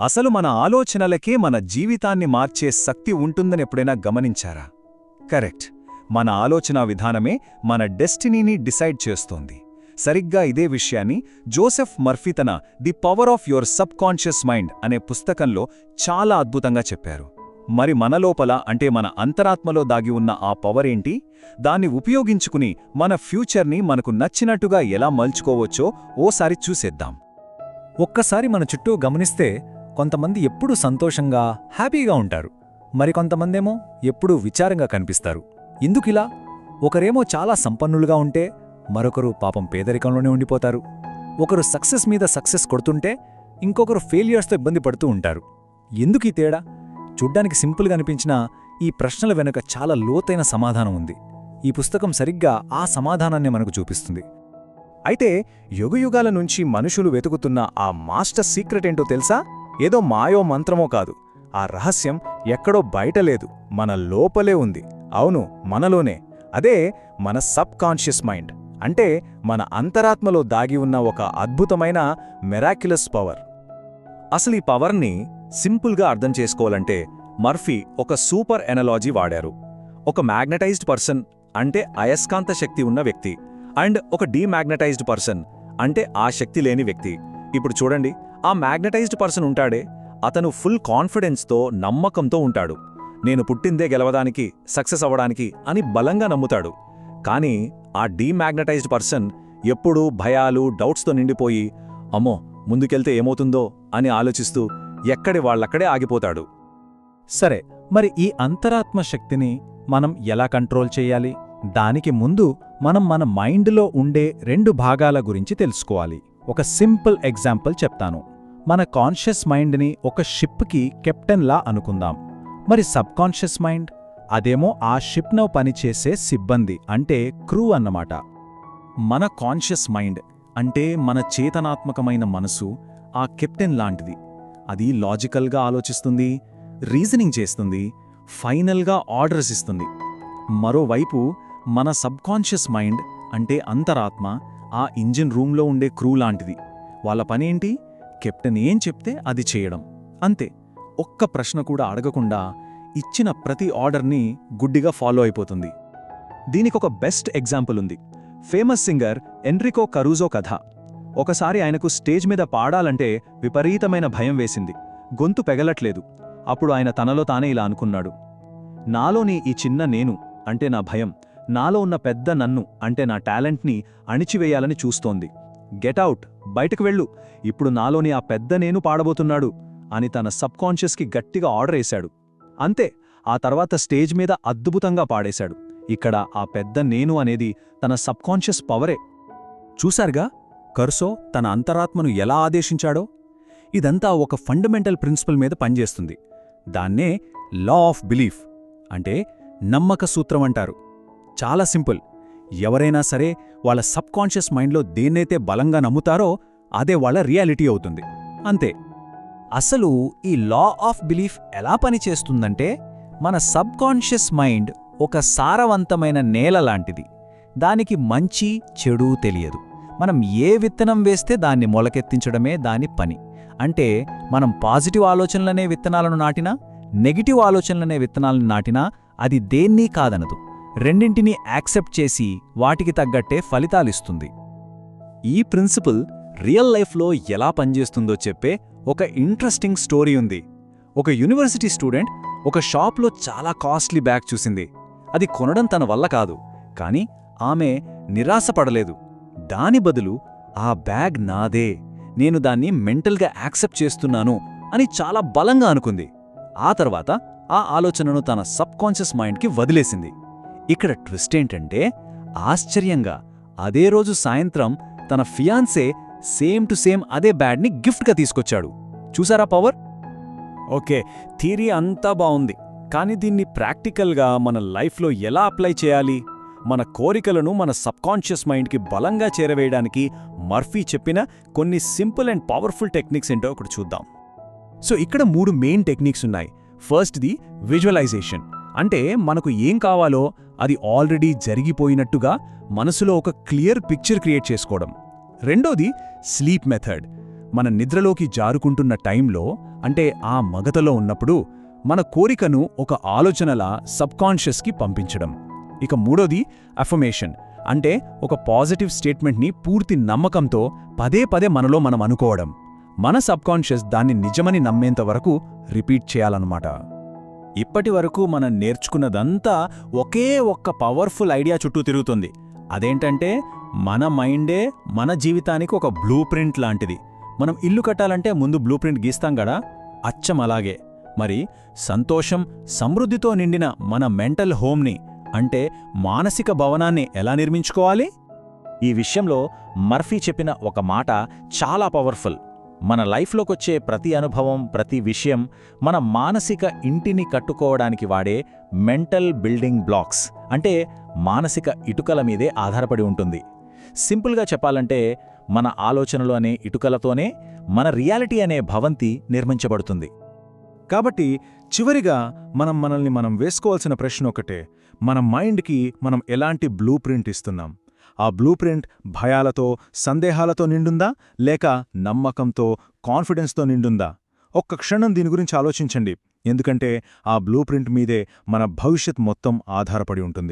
అసలు మన ఆలోచనలకే మన జీవితాన్ని మార్చే శక్తి ఉంటుందని ఎప్పుడైనా గమనించారా? కరెక్ట్. మన ఆలోచనా విధానమే మన డెస్టినీని డిసైడ్ చేస్తోంది. సరిగ్గా ఇదే విషయాన్ని జోసెఫ్ మర్ఫీ తన the power of your sub conscious mind అనే పుస్తకంలో చాలా అద్భుతంగా చెప్పారు. మరి మన లోపల అంటే మన అంతరాత్మలో దాగి ఉన్న ఆ పవర్ ఏంటి? దాన్ని ఉపయోగించుకుని మన ఫ్యూచర్ని మనకు నచ్చినట్టుగా ఎలా మలుచుకోవచ్చో ఓసారి చూసేద్దాం. ఒక్కసారి మన చుట్టూ గమనిస్తే కొంతమంది ఎప్పుడూ సంతోషంగా హ్యాపీగా ఉంటారు, మరికొంతమందేమో ఎప్పుడూ విచారంగా కనిపిస్తారు. ఎందుకిలా? ఒకరేమో చాలా సంపన్నులుగా ఉంటే మరొకరు పాపం పేదరికంలోనే ఉండిపోతారు. ఒకరు సక్సెస్ మీద సక్సెస్ కొడుతుంటే ఇంకొకరు ఫెయిలియర్స్తో ఇబ్బంది పడుతూ ఉంటారు. ఎందుకీ తేడా? చూడ్డానికి సింపుల్గా అనిపించినా ఈ ప్రశ్నల వెనుక చాలా లోతైన సమాధానం ఉంది. ఈ పుస్తకం సరిగ్గా ఆ సమాధానాన్ని మనకు చూపిస్తుంది. అయితే యుగయుగాల నుంచి మనుషులు వెతుకుతున్న ఆ మాస్టర్ సీక్రెట్ ఏంటో తెలుసా? ఏదో మాయో మంత్రమో కాదు. ఆ రహస్యం ఎక్కడో బయటలేదు, మన లోపలే ఉంది. అవును, మనలోనే. అదే మన సబ్ కాన్షియస్ మైండ్, అంటే మన అంతరాత్మలో దాగి ఉన్న ఒక అద్భుతమైన మిరాక్యులస్ పవర్. అసలు ఈ పవర్ని సింపుల్గా అర్థం చేసుకోవాలంటే మర్ఫీ ఒక సూపర్ ఎనాలజీ వాడారు. ఒక మ్యాగ్నటైజ్డ్ పర్సన్ అంటే అయస్కాంత శక్తి ఉన్న వ్యక్తి, అండ్ ఒక డీమ్యాగ్నటైజ్డ్ పర్సన్ అంటే ఆ శక్తి లేని వ్యక్తి. ఇప్పుడు చూడండి, ఆ మ్యాగ్నటైజ్డ్ పర్సన్ ఉంటాడే, అతను ఫుల్ కాన్ఫిడెన్స్తో, నమ్మకంతో ఉంటాడు. నేను పుట్టిందే గెలవడానికి, సక్సెస్ అవ్వడానికి అని బలంగా నమ్ముతాడు. కానీ ఆ డీమ్యాగ్నటైజ్డ్ పర్సన్ ఎప్పుడూ భయాలు, డౌట్స్తో నిండిపోయి అమ్మో ముందుకెళ్తే ఏమవుతుందో అని ఆలోచిస్తూ ఎక్కడి వాళ్ళక్కడే ఆగిపోతాడు. సరే, మరి ఈ అంతరాత్మ శక్తిని మనం ఎలా కంట్రోల్ చెయ్యాలి? దానికి ముందు మనం మన మైండ్లో ఉండే 2 భాగాల గురించి తెలుసుకోవాలి. ఒక సింపుల్ ఎగ్జాంపుల్ చెప్తాను. మన కాన్షియస్ మైండ్ని ఒక షిప్కి కెప్టెన్లా అనుకుందాం. మరి సబ్ కాన్షియస్ మైండ్ అదేమో ఆ షిప్ను పనిచేసే సిబ్బంది, అంటే క్రూ అన్నమాట. మన కాన్షియస్ మైండ్ అంటే మన చేతనాత్మకమైన మనసు ఆ కెప్టెన్ లాంటిది. అది లాజికల్గా ఆలోచిస్తుంది, రీజనింగ్ చేస్తుంది, ఫైనల్గా ఆర్డర్స్ ఇస్తుంది. మరోవైపు మన సబ్ కాన్షియస్ మైండ్ అంటే అంతరాత్మ ఆ ఇంజిన్ రూంలో ఉండే క్రూ లాంటిది. వాళ్ళ పనేంటి? కెప్టెన్ ఏం చెప్తే అది చేయడం, అంతే. ఒక్క ప్రశ్న కూడా అడగకుండా ఇచ్చిన ప్రతి ఆర్డర్ని గుడ్డిగా ఫాలో అయిపోతుంది. దీనికొక బెస్ట్ ఎగ్జాంపుల్ ఉంది. ఫేమస్ సింగర్ ఎన్రికో కరూజో కథ. ఒకసారి ఆయనకు స్టేజ్ మీద పాడాలంటే విపరీతమైన భయం వేసింది. గొంతు పెగలట్లేదు. అప్పుడు ఆయన తనలో తానే ఇలా అనుకున్నాడు: నాలోని ఈ చిన్న నేను అంటే నా భయం, నాలో ఉన్న పెద్ద నన్ను అంటే నా టాలెంట్ని అణిచివేయాలని చూస్తోంది. గెట్అవుట్, బయటకు వెళ్ళు, ఇప్పుడు నాలోని ఆ పెద్ద నేను పాడబోతున్నాడు అని తన సబ్కాన్షియస్కి గట్టిగా ఆర్డర్ వేశాడు. అంతే, ఆ తర్వాత స్టేజ్ మీద అద్భుతంగా పాడేశాడు. ఇక్కడ ఆ పెద్ద నేను అనేది తన సబ్కాన్షియస్ పవరే. చూశారుగా కరుసో తన అంతరాత్మను ఎలా ఆదేశించాడో? ఇదంతా ఒక ఫండమెంటల్ ప్రిన్సిపల్ మీద పనిచేస్తుంది. దాన్నే లా ఆఫ్ బిలీఫ్ అంటే నమ్మక సూత్రం అంటారు. చాలా సింపుల్. ఎవరైనా సరే వాళ్ళ సబ్కాన్షియస్ మైండ్లో దేన్నైతే బలంగా నమ్ముతారో అదే వాళ్ళ రియాలిటీ అవుతుంది, అంతే. అసలు ఈ లా ఆఫ్ బిలీఫ్ ఎలా పనిచేస్తుందంటే, మన సబ్కాన్షియస్ మైండ్ ఒక సారవంతమైన నేల లాంటిది. దానికి మంచి చెడు తెలియదు. మనం ఏ విత్తనం వేస్తే దాన్ని మొలకెత్తించడమే దాని పని. అంటే మనం పాజిటివ్ ఆలోచనలనే విత్తనాలను నాటినా, నెగిటివ్ ఆలోచనలనే విత్తనాలను నాటినా అది దేన్నీ కాదనదు. రెండింటినీ యాక్సెప్ట్ చేసి వాటికి తగ్గట్టే ఫలితాలిస్తుంది. ఈ ప్రిన్సిపల్ రియల్ లైఫ్లో ఎలా పనిచేస్తుందో చెప్పే ఒక ఇంట్రెస్టింగ్ స్టోరీ ఉంది. ఒక యూనివర్సిటీ స్టూడెంట్ ఒక షాప్లో చాలా కాస్ట్లీ బ్యాగ్ చూసింది. అది కొనడం తన వల్ల కాదు, కానీ ఆమె నిరాశపడలేదు. దాని బదులు ఆ బ్యాగ్ నాదే, నేను దాన్ని మెంటల్గా యాక్సెప్ట్ చేస్తున్నాను అని చాలా బలంగా అనుకుంది. ఆ తర్వాత ఆ ఆలోచనను తన సబ్కాన్షియస్ మైండ్కి వదిలేసింది. ఇక్కడ ట్విస్ట్ ఏంటంటే, ఆశ్చర్యంగా అదే రోజు సాయంత్రం తన ఫియాన్సే సేమ్ టు సేమ్ అదే బ్యాగ్ని గిఫ్ట్గా తీసుకొచ్చాడు. చూసారా పవర్? ఓకే, థియరీ అంతా బావుంది, కానీ దీన్ని ప్రాక్టికల్గా మన లైఫ్లో ఎలా అప్లై చేయాలి? మన కోరికలను మన సబ్కాన్షియస్ మైండ్కి బలంగా చేరవేయడానికి మర్ఫీ చెప్పిన కొన్ని సింపుల్ అండ్ పవర్ఫుల్ టెక్నిక్స్ ఏంటో ఒకటి చూద్దాం. సో ఇక్కడ 3 మెయిన్ టెక్నిక్స్ ఉన్నాయి. ఫస్ట్ది విజువలైజేషన్, అంటే మనకు ఏం కావాలో అది ఆల్రెడీ జరిగిపోయినట్టుగా మనసులో ఒక క్లియర్ పిక్చర్ క్రియేట్ చేసుకోవడం. రెండోది స్లీప్ మెథడ్, మన నిద్రలోకి జారుకుంటున్న టైంలో అంటే ఆ మగతలో ఉన్నప్పుడు మన కోరికను ఒక ఆలోచనలా సబ్కాన్షియస్కి పంపించడం. ఇక మూడోది అఫర్మేషన్, అంటే ఒక పాజిటివ్ స్టేట్మెంట్ని పూర్తి నమ్మకంతో పదే పదే మనలో మనం అనుకోవడం. మన సబ్కాన్షియస్ దాన్ని నిజమని నమ్మేంత వరకు రిపీట్ చేయాలన్నమాట. ఇప్పటి వరకు మనం నేర్చుకున్నదంతా ఒకే ఒక్క పవర్ఫుల్ ఐడియా చుట్టూ తిరుగుతుంది. అదేంటంటే మన మైండే మన జీవితానికి ఒక బ్లూ ప్రింట్ లాంటిది. మనం ఇల్లు కట్టాలంటే ముందు బ్లూ ప్రింట్ గీస్తాం గడా, అచ్చం అలాగే. మరి సంతోషం, సమృద్ధితో నిండిన మన మెంటల్ హోమ్ని, అంటే మానసిక భవనాన్ని ఎలా నిర్మించుకోవాలి? ఈ విషయంలో మర్ఫీ చెప్పిన ఒక మాట చాలా పవర్ఫుల్. మన లైఫ్లోకొచ్చే ప్రతి అనుభవం, ప్రతి విషయం మన మానసిక ఇంటిని కట్టుకోవడానికి వాడే మెంటల్ బిల్డింగ్ బ్లాక్స్, అంటే మానసిక ఇటుకల మీదే ఆధారపడి ఉంటుంది. సింపుల్గా చెప్పాలంటే మన ఆలోచనలు అనే ఇటుకలతోనే మన రియాలిటీ అనే భవంతి నిర్మించబడుతుంది. కాబట్టి చివరిగా మనల్ని మనం వేసుకోవాల్సిన ప్రశ్న ఒకటే: మన మైండ్కి మనం ఎలాంటి బ్లూ ప్రింట్ ఇస్తున్నాం? ఆ బ్లూ ప్రింట్ భయాలతో, సందేహాలతో నిండుందా, లేక నమ్మకంతో, కాన్ఫిడెన్స్తో నిండుందా? ఒక్క క్షణం దీని గురించి ఆలోచించండి, ఎందుకంటే ఆ బ్లూ ప్రింట్ మీదే మన భవిష్యత్ మొత్తం ఆధారపడి ఉంటుంది.